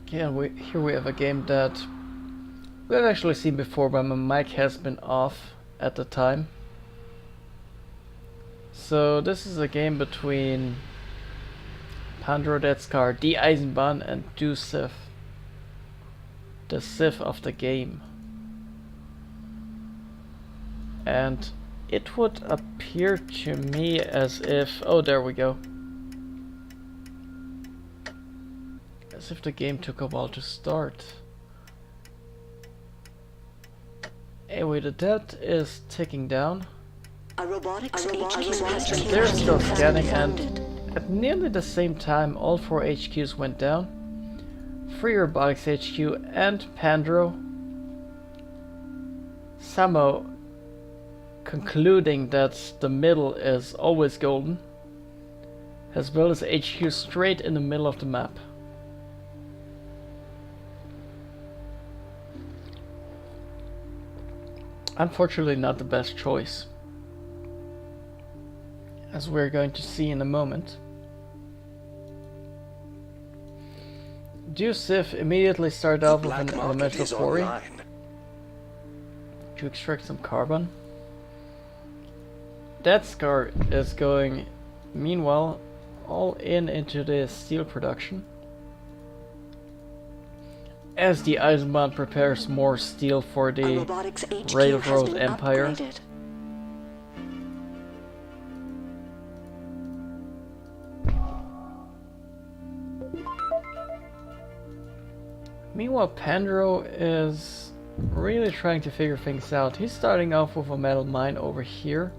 Okay, and here we have a game that we've actually seen before, but my mic has been off at the time. So this is a game between PANDRO, the Eisenbahn, and DoSith, the Sith of the game. And it would appear to me as if... oh, there we go. As if the game took a while to start. Anyway, the debt is ticking down. A robotics HQ And they're still scanning, and at nearly the same time all 4 HQs went down. 3 Robotics HQ and PANDRO somehow concluding that the middle is always golden, has built his HQ straight in the middle of the map. Unfortunately not the best choice, as we're going to see in a moment. DoSith immediately started off with an elemental quarry to extract some carbon. That Scar is going, meanwhile, all into the steel production, as the Eisenbahn prepares more steel for the Railroad Empire. Upgraded. Meanwhile, PANDRO is really trying to figure things out. He's starting off with a metal mine over here,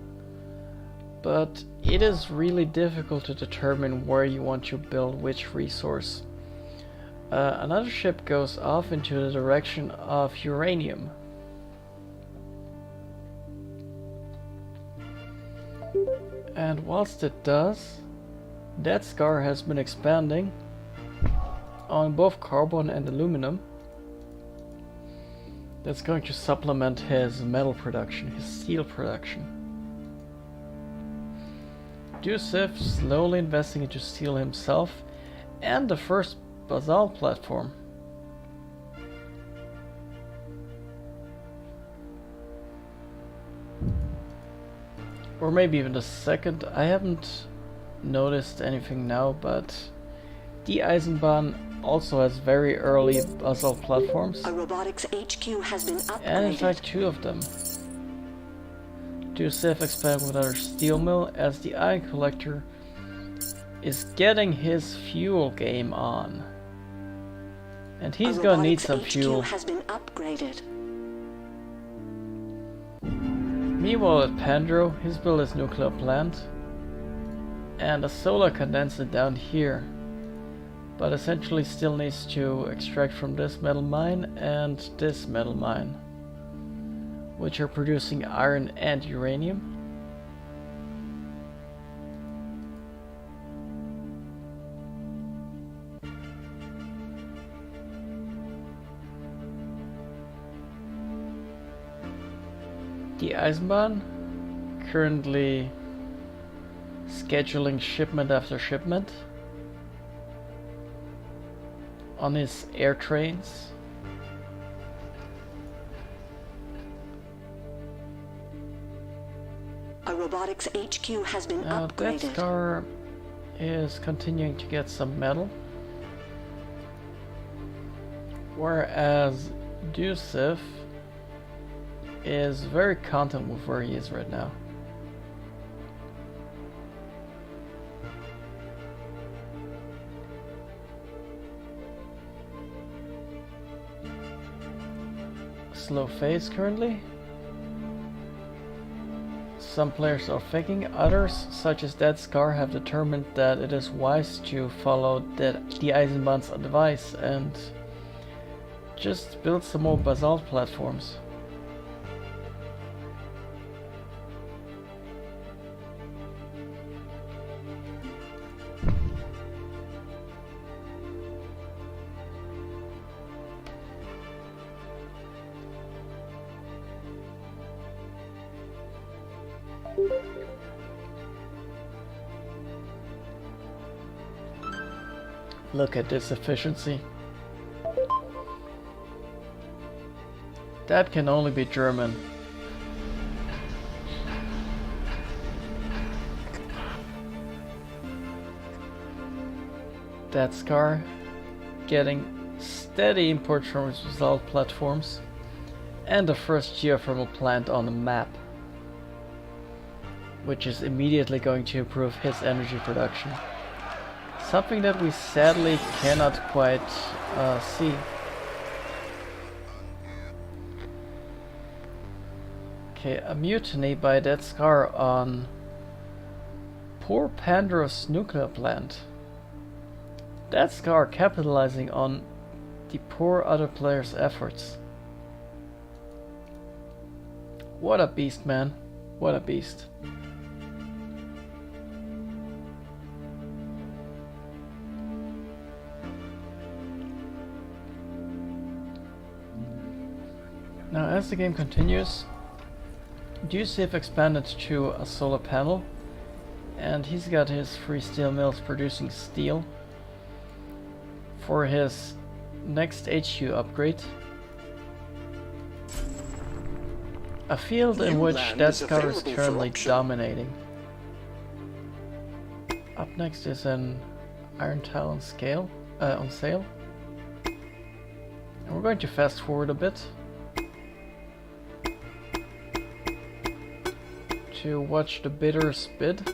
but it is really difficult to determine where you want to build which resource. Another ship goes off into the direction of uranium. And whilst it does, that Scar has been expanding on both carbon and aluminum. That's going to supplement his metal production, his steel production. DoSith slowly investing into steel himself and the first basalt platform. Or maybe even the second. I haven't noticed anything now, but the Eisenbahn also has very early basalt platforms. A robotics HQ has been upgraded. And in fact 2 of them. DoSith expand with our steel mill as the iron collector is getting his fuel game on. And he's gonna need some fuel. Has been upgraded. Meanwhile at PANDRO, he's built his nuclear plant and a solar condenser down here, but essentially still needs to extract from this metal mine and this metal mine, which are producing iron and uranium. The Eisenbahn currently scheduling shipment after shipment on his air trains. A robotics HQ has been Now that upgraded. Scar is continuing to get some metal, whereas DoSith is very content with where he is right now. Slow phase currently. Some players are faking, others, such as that Scar, have determined that it is wise to follow the Eisenbahn's advice and just build some more basalt platforms. Look at this efficiency. That can only be German. That Scar getting steady imports from its result platforms and the first geothermal plant on the map, which is immediately going to improve his energy production. Something that we sadly cannot quite see. Okay, a mutiny by that Scar on poor PANDRO's nuclear plant. That Scar capitalizing on the poor other players' efforts. What a beast, man. What a beast. Now, as the game continues, DoSith expanded to a solar panel, and he's got his 3 steel mills producing steel for his next HQ upgrade. A field in which that Scar is currently dominating. Up next is an iron tile on sale. And we're going to fast forward a bit to watch the bidders bid.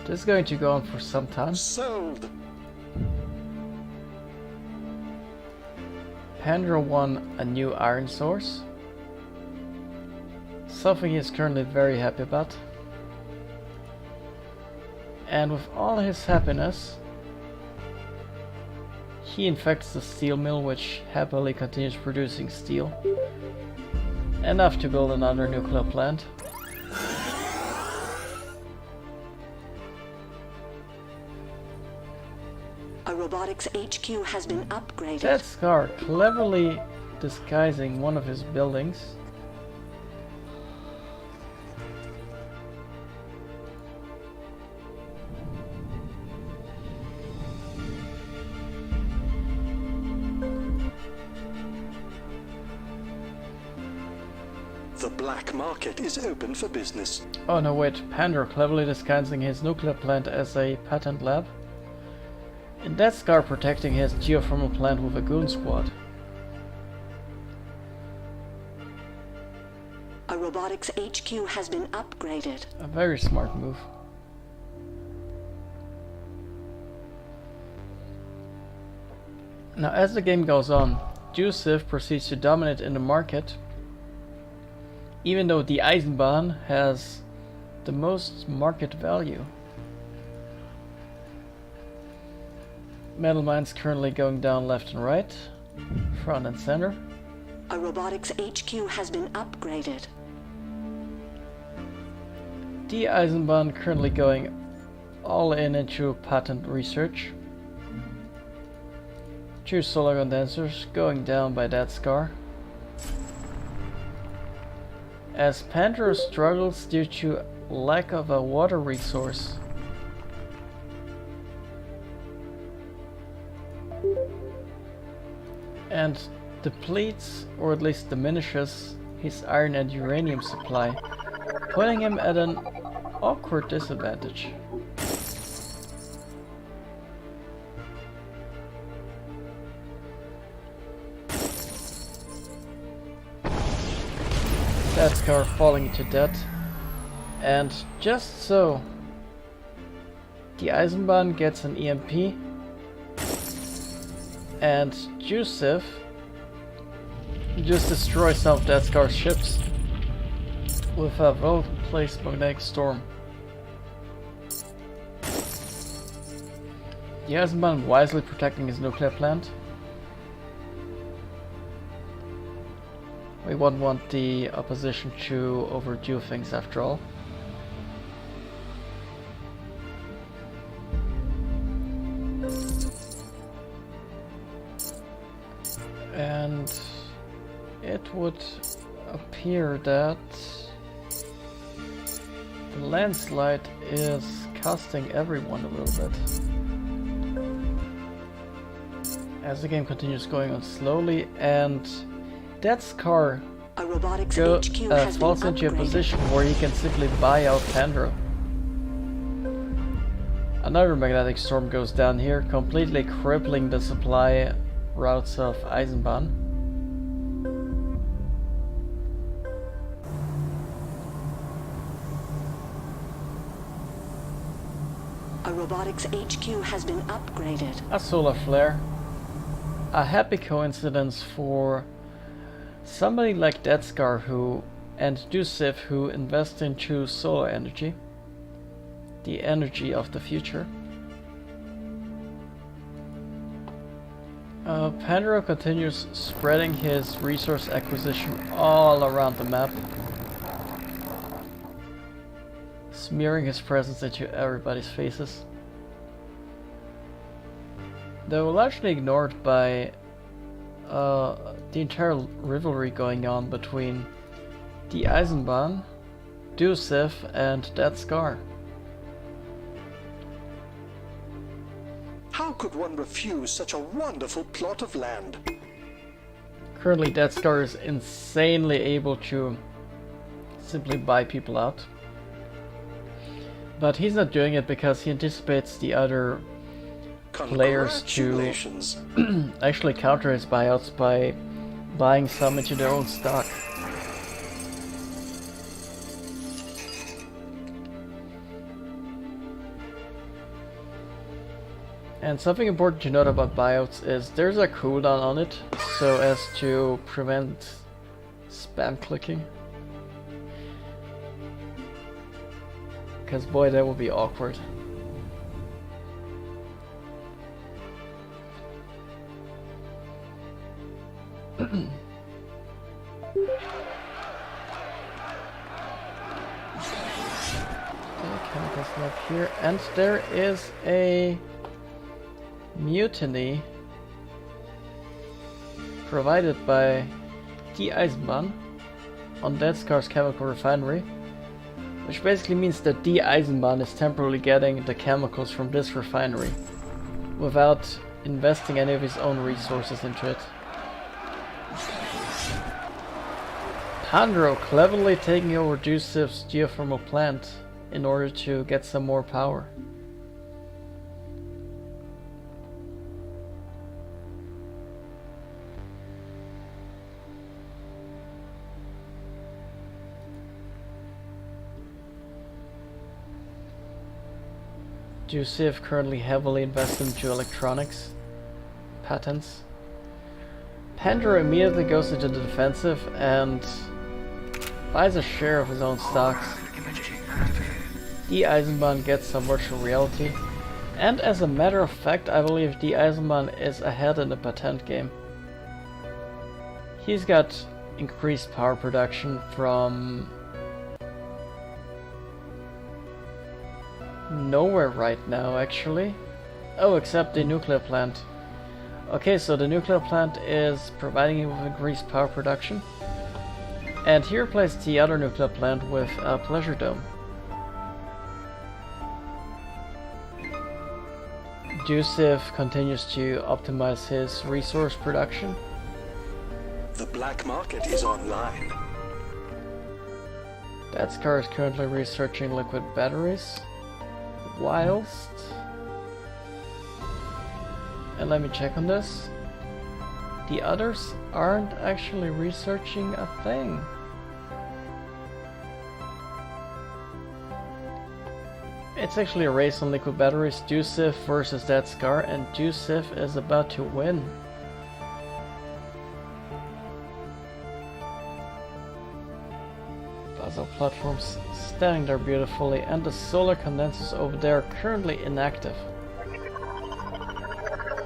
This is going to go on for some time. Sold. PANDRO won a new iron source, something he is currently very happy about. And with all his happiness, he infects the steel mill, which happily continues producing steel. Enough to build another nuclear plant. A robotics HQ has been upgraded. That Scar cleverly disguising one of his buildings. The black market is open for business. Oh no, wait, PANDRO cleverly disguising his nuclear plant as a patent lab. And that Scar protecting his geothermal plant with a goon squad. A robotics HQ has been upgraded. A very smart move. Now, as the game goes on, DoSith proceeds to dominate in the market, even though the Eisenbahn has the most market value. Metal mines currently going down left and right, front and center. A robotics HQ has been upgraded. The Eisenbahn currently going all in into patent research. 2 solar condensers going down by that Scar. As PANDRO struggles due to lack of a water resource. And depletes, or at least diminishes, his iron and uranium supply, putting him at an awkward disadvantage. That Scar falling into debt, and just so, the Eisenbahn gets an EMP, and DoSith just destroys some of that Scar's ships with a well-placed magnetic storm. The Eisenbahn wisely protecting his nuclear plant. We won't want the opposition to overdo things after all. And it would appear that the landslide is costing everyone a little bit. As the game continues going on slowly, and Death's car A robotics HQ has falls been into a upgraded. position where he can simply buy out PANDRO. Another magnetic storm goes down here, completely crippling the supply routes of Eisenbahn. A robotics HQ has been upgraded. A solar flare. A happy coincidence for somebody like Deathscar and DoSith who invest into solar energy. The energy of the future. PANDRO continues spreading his resource acquisition all around the map. Smearing his presence into everybody's faces. Though largely ignored by the entire rivalry going on between the Eisenbahn, DoSith, and Deathscar. How could one refuse such a wonderful plot of land? Currently, Deathscar is insanely able to simply buy people out. But he's not doing it because he anticipates the other players to actually counter his buyouts by buying some into their own stock. And something important to note about buyouts is there's a cooldown on it, so as to prevent spam clicking. Because boy, that would be awkward. Chemicals lab here, and there is a mutiny provided by the Eisenbahn on Deathscar's chemical refinery, which basically means that the Eisenbahn is temporarily getting the chemicals from this refinery without investing any of his own resources into it. PANDRO cleverly taking over DoSith's geothermal plant in order to get some more power. DoSith currently heavily invested into electronics patents. PANDRO immediately goes into the defensive and buys a share of his own stocks. The Eisenbahn gets some virtual reality, and as a matter of fact, I believe the Eisenbahn is ahead in the patent game. He's got increased power production from nowhere right now, actually. Oh, except the nuclear plant. Okay, so the nuclear plant is providing him with increased power production. And he replaced the other nuclear plant with a pleasure dome. DoSith continues to optimize his resource production. The black market is online. Deathscar is currently researching liquid batteries. Whilst... And let me check on this. The others aren't actually researching a thing. It's actually a race on liquid batteries, DoSith versus Deathscar, and DoSith is about to win. Puzzle platforms standing there beautifully, and the solar condensers over there are currently inactive.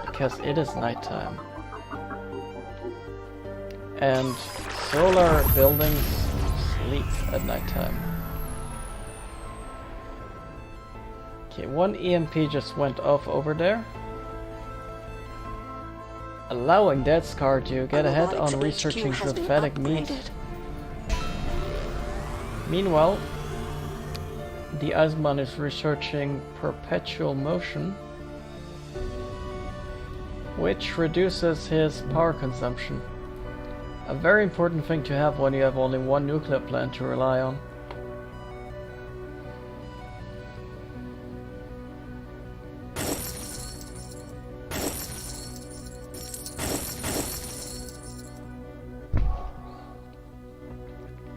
Because it is nighttime. And solar buildings sleep at nighttime. Okay, one EMP just went off over there, allowing Deathscar to get ahead on researching synthetic meat. Meanwhile, the Eisenbahn is researching perpetual motion, which reduces his power consumption. A very important thing to have when you have only one nuclear plant to rely on.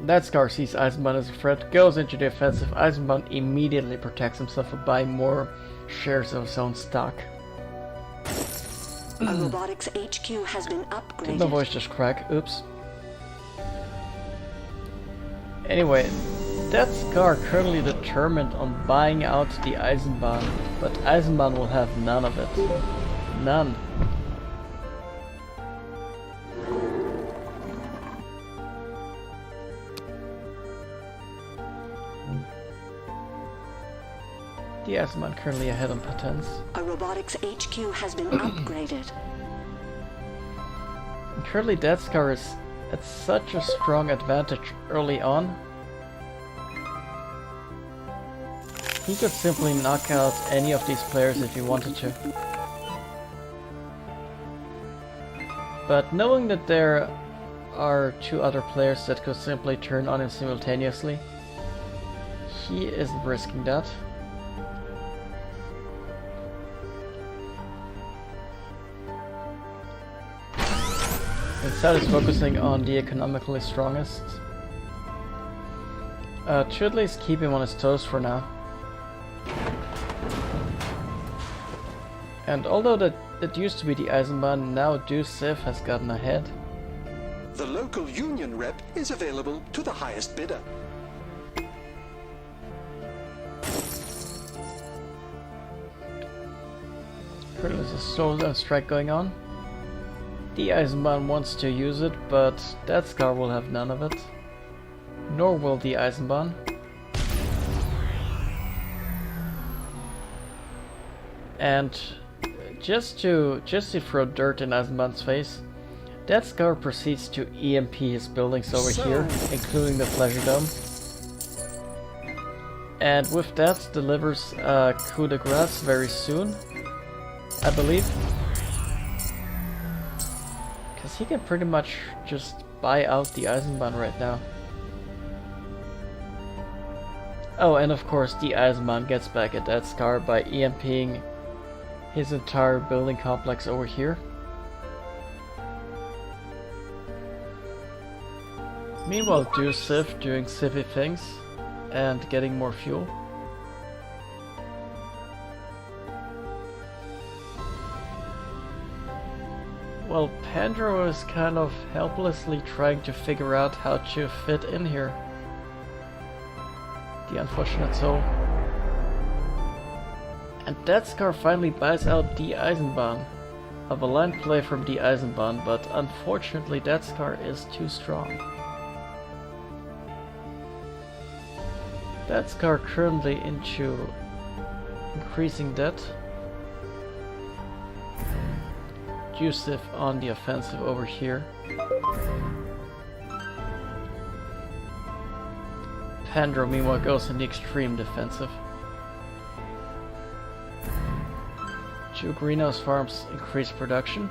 That Scar sees Eisenbahn as a threat, goes into the offensive. Eisenbahn immediately protects himself by buying more shares of his own stock. A robotics HQ has been Did upgraded. my voice just crack? Oops. Anyway, that Scar currently determined on buying out the Eisenbahn, but Eisenbahn will have none of it. None. The Eisenbahn currently ahead on patents. A robotics HQ has been upgraded. And currently that Scar is at such a strong advantage early on. He could simply knock out any of these players if he wanted to. But knowing that there are two other players that could simply turn on him simultaneously, he isn't risking that. Instead is focusing on the economically strongest. To at least keep him on his toes for now. And although that used to be the Eisenbahn, now DoSith has gotten ahead. The local union rep is available to the highest bidder. Currently there's a solar strike going on. The Eisenbahn wants to use it, but that Scar will have none of it. Nor will the Eisenbahn. And just to throw dirt in Eisenbahn's face, that Scar proceeds to EMP his buildings over here, including the Pleasure Dome. And with that delivers a coup de grace very soon, I believe. Because he can pretty much just buy out the Eisenbahn right now. Oh, and of course the Eisenbahn gets back at that Scar by EMPing his entire building complex over here. Meanwhile, DoSith doing civvy things and getting more fuel. Well, PANDRO is kind of helplessly trying to figure out how to fit in here. The unfortunate soul. And that Scar finally buys out the Eisenbahn. A valiant play from the Eisenbahn, but unfortunately that Scar is too strong. That Scar currently into increasing debt. DoSith on the offensive over here. PANDRO meanwhile goes in the extreme defensive. Two greenhouse farms increase production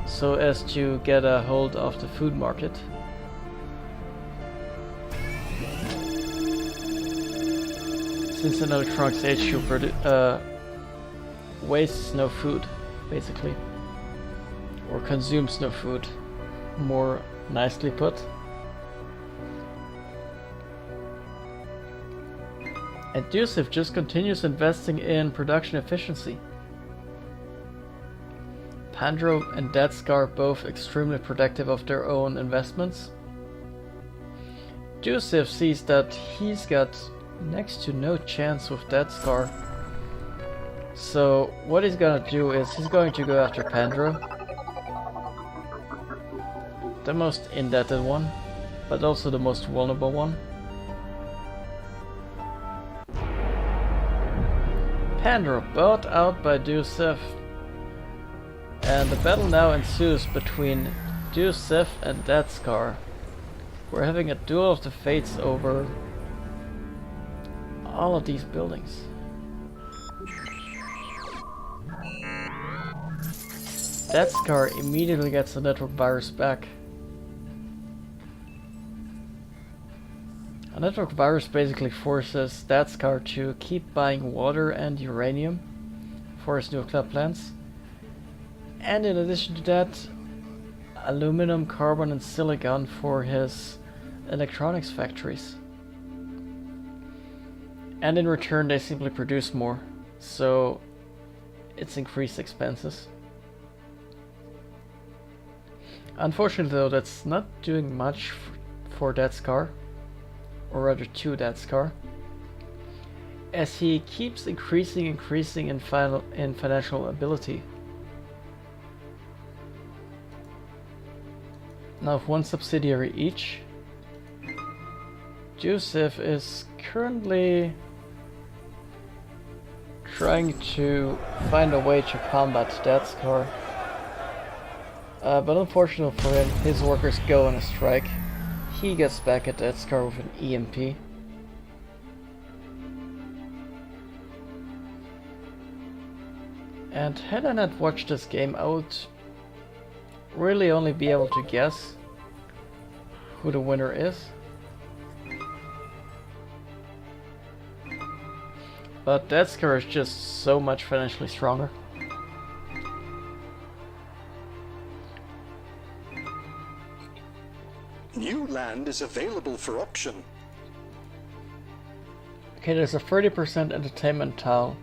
so as to get a hold of the food market. Since an electronics HQ wastes no food, basically. Or consumes no food, more nicely put. And DoSith just continues investing in production efficiency. PANDRO and that Scar both extremely protective of their own investments. DoSith sees that he's got next to no chance with that Scar. So what he's gonna do is he's going to go after PANDRO. The most indebted one, but also the most vulnerable one. PANDRO bought out by DoSith. And the battle now ensues between DoSith and that Scar. We're having a duel of the fates over all of these buildings. That Scar immediately gets the network virus back. A network virus basically forces Statskar to keep buying water and uranium for his nuclear plants. And in addition to that, aluminum, carbon and silicon for his electronics factories. And in return they simply produce more, so it's increased expenses. Unfortunately though, that's not doing much for Statskar, or rather to Statskar, as he keeps increasing in financial ability. Now with one subsidiary each, DoSith is currently trying to find a way to combat Statskar. But unfortunately for him, his workers go on a strike. He gets back at Statskar with an EMP. And had I not watched this game, I would really only be able to guess who the winner is. But Statskar is just so much financially stronger. New land is available for auction. Okay, there's a 30% entertainment tile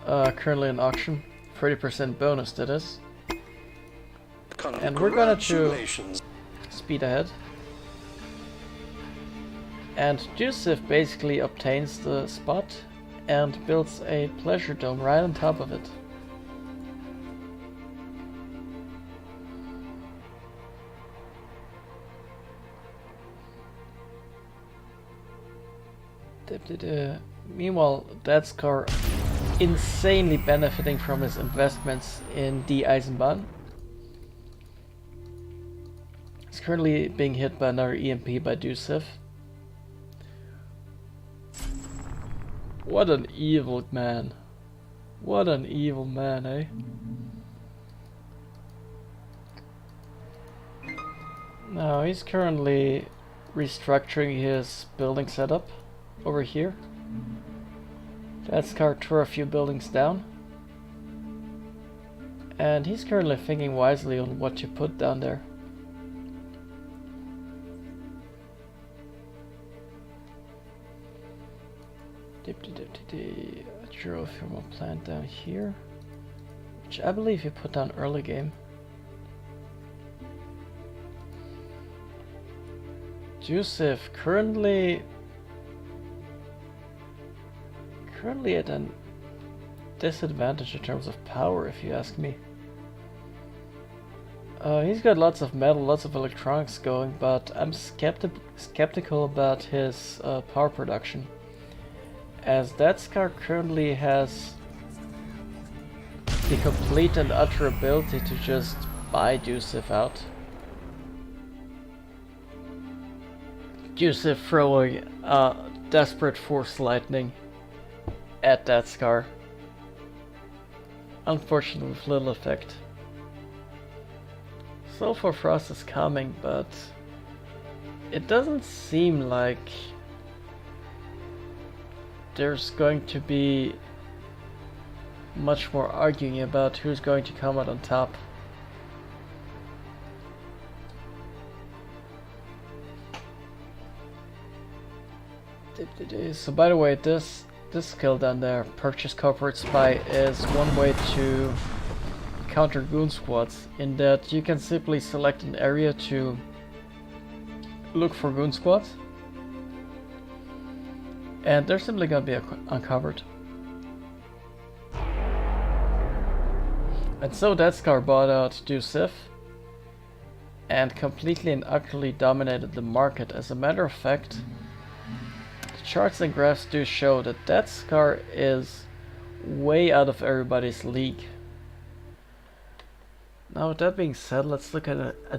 currently in auction. 30% bonus, that is. And we're gonna speed ahead. And DoSith basically obtains the spot and builds a pleasure dome right on top of it. Meanwhile, Statskar insanely benefiting from his investments in the Eisenbahn. It's currently being hit by another EMP by DoSith. What an evil man. What an evil man, eh? Now he's currently restructuring his building setup over here. Statskar tore a few buildings down. And he's currently thinking wisely on what to put down there. A geothermal plant down here, which I believe you put down early game. DoSith currently at a disadvantage in terms of power, if you ask me. He's got lots of metal, lots of electronics going, but I'm skeptical about his power production, as Statskar currently has the complete and utter ability to just buy DoSith out. DoSith throwing desperate force lightning at Statskar. Unfortunately with little effect. Sulfur Frost is coming, but it doesn't seem like there's going to be much more arguing about who's going to come out on top. So by the way, this skill down there, Purchase Corporate Spy, is one way to counter goon squads, in that you can simply select an area to look for goon squads, and they're simply gonna be uncovered. And so Statskar bought out DoSith and completely and utterly dominated the market. As a matter of fact, the charts and graphs do show that Statskar is way out of everybody's league. Now with that being said, let's look at a